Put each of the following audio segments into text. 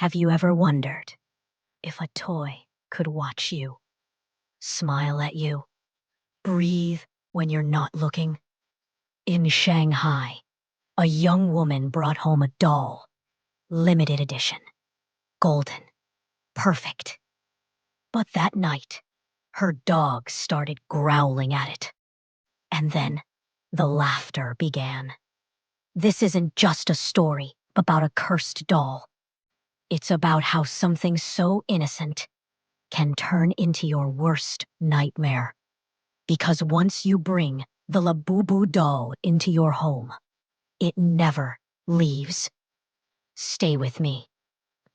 Have you ever wondered if a toy could watch you, smile at you, breathe when you're not looking? In Shanghai, a young woman brought home a doll, limited edition, golden, perfect. But that night, her dog started growling at it. And then the laughter began. This isn't just a story about a cursed doll. It's about how something so innocent can turn into your worst nightmare. Because once you bring the Labubu doll into your home, it never leaves. Stay with me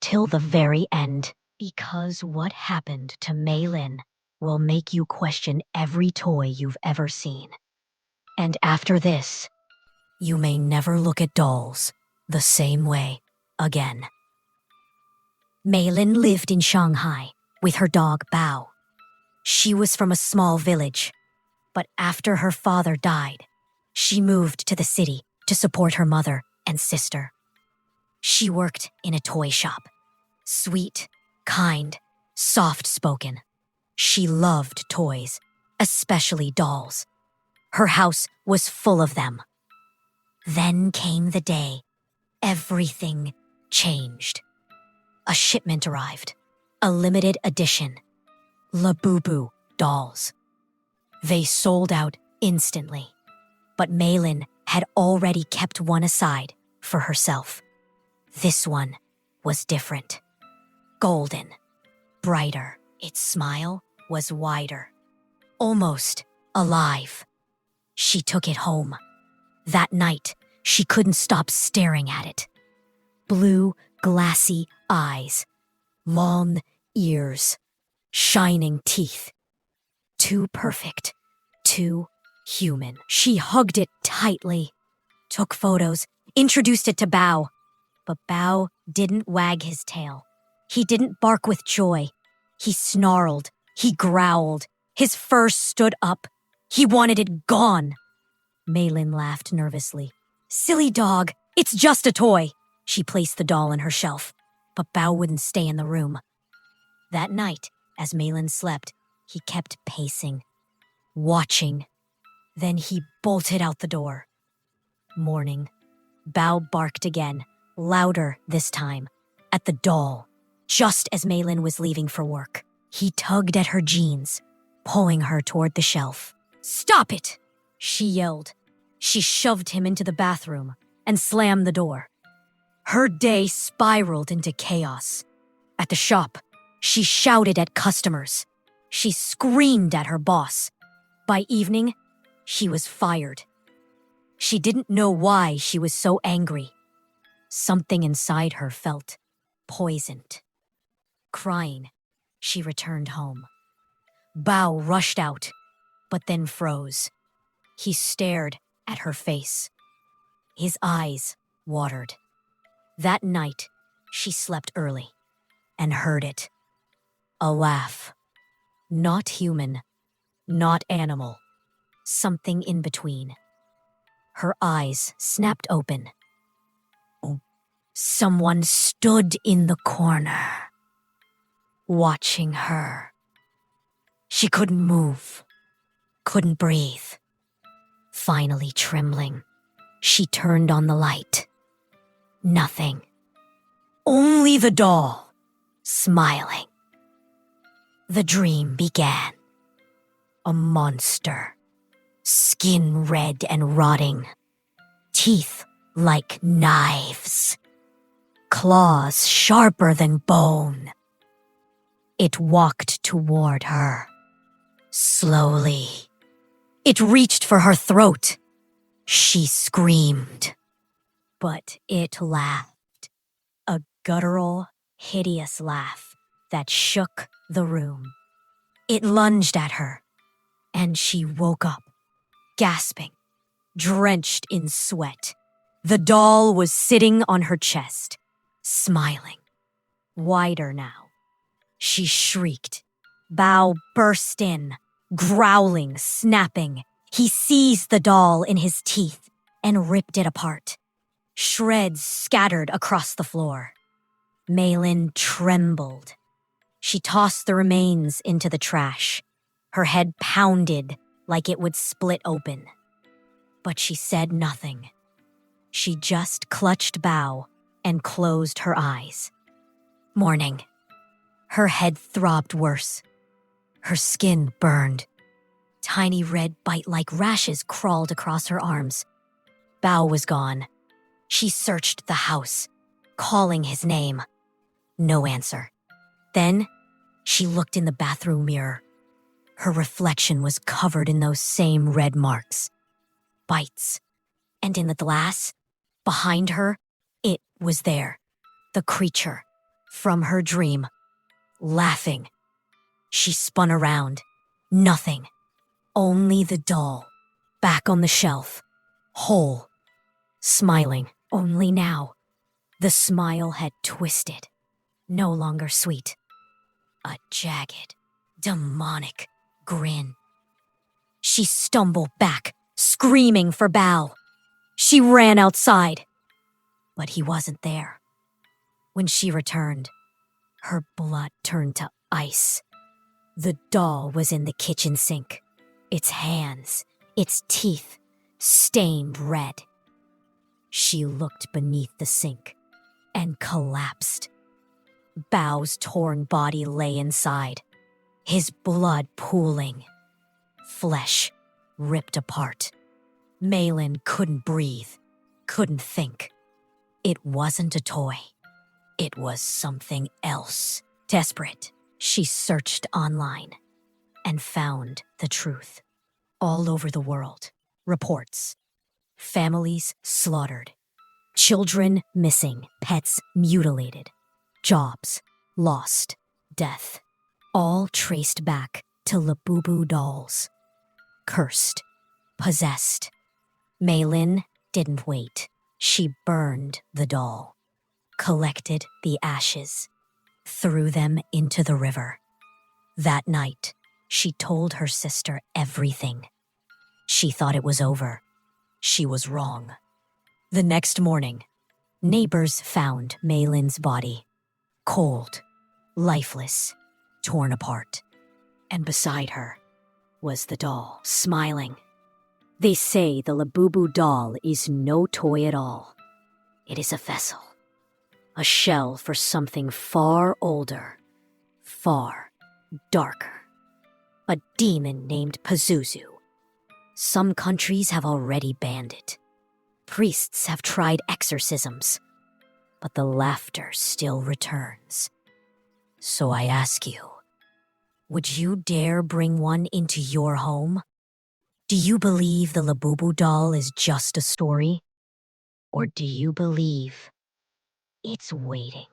till the very end, because what happened to Mei Lin will make you question every toy you've ever seen. And after this, you may never look at dolls the same way again. Mei Lin lived in Shanghai with her dog Bao. She was from a small village, but after her father died, she moved to the city to support her mother and sister. She worked in a toy shop. Sweet, kind, soft-spoken. She loved toys, especially dolls. Her house was full of them. Then came the day everything changed. A shipment arrived, a limited edition, Labubu dolls. They sold out instantly, but Mei Lin had already kept one aside for herself. This one was different. Golden, brighter. Its smile was wider, almost alive. She took it home. That night, she couldn't stop staring at it. Blue, glassy eyes, long ears, shining teeth. Too perfect, too human. She hugged it tightly, took photos, introduced it to Bao. But Bao didn't wag his tail. He didn't bark with joy. He snarled, he growled, his fur stood up. He wanted it gone. Mei Lin laughed nervously. Silly dog, it's just a toy. She placed the doll on her shelf, but Bao wouldn't stay in the room. That night, as Mei Lin slept, he kept pacing, watching. Then he bolted out the door. Morning. Bao barked again, louder this time, at the doll, just as Mei Lin was leaving for work. He tugged at her jeans, pulling her toward the shelf. Stop it! She yelled. She shoved him into the bathroom and slammed the door. Her day spiraled into chaos. At the shop, she shouted at customers. She screamed at her boss. By evening, she was fired. She didn't know why she was so angry. Something inside her felt poisoned. Crying, she returned home. Bao rushed out, but then froze. He stared at her face. His eyes watered. That night, she slept early and heard it. A laugh. Not human, not animal. Something in between. Her eyes snapped open. Someone stood in the corner, watching her. She couldn't move, couldn't breathe. Finally trembling, she turned on the light. Nothing. Only the doll, smiling. The dream began. A monster, skin red and rotting, teeth like knives, claws sharper than bone. It walked toward her, slowly. It reached for her throat. She screamed, but it laughed, a guttural, hideous laugh that shook the room. It lunged at her, and she woke up, gasping, drenched in sweat. The doll was sitting on her chest, smiling, wider now. She shrieked. Bao burst in, growling, snapping. He seized the doll in his teeth and ripped it apart. Shreds scattered across the floor. Malin trembled. She tossed the remains into the trash. Her head pounded like it would split open. But she said nothing. She just clutched Bao and closed her eyes. Morning. Her head throbbed worse. Her skin burned. Tiny red bite-like rashes crawled across her arms. Bao was gone. She searched the house, calling his name. No answer. Then, she looked in the bathroom mirror. Her reflection was covered in those same red marks. Bites. And in the glass, behind her, it was there. The creature, from her dream, laughing. She spun around. Nothing. Only the doll, back on the shelf, whole, smiling. Only now, the smile had twisted, no longer sweet. A jagged, demonic grin. She stumbled back, screaming for Bao. She ran outside, but he wasn't there. When she returned, her blood turned to ice. The doll was in the kitchen sink, its hands, its teeth, stained red. She looked beneath the sink and collapsed. Bao's torn body lay inside, his blood pooling. Flesh ripped apart. Malin couldn't breathe, couldn't think. It wasn't a toy. It was something else. Desperate, she searched online and found the truth. All over the world, reports. Families slaughtered. Children missing, pets mutilated. Jobs lost, death. All traced back to Labubu dolls. Cursed, possessed. Malin didn't wait. She burned the doll, collected the ashes, threw them into the river. That night, she told her sister everything. She thought it was over. She was wrong. The next morning, neighbors found Malin's body, cold, lifeless, torn apart. And beside her was the doll, smiling. They say the Labubu doll is no toy at all. It is a vessel, a shell for something far older, far darker. A demon named Pazuzu. Some countries have already banned it. Priests have tried exorcisms, but the laughter still returns. So I ask you, would you dare bring one into your home? Do you believe the Labubu doll is just a story? Or do you believe it's waiting?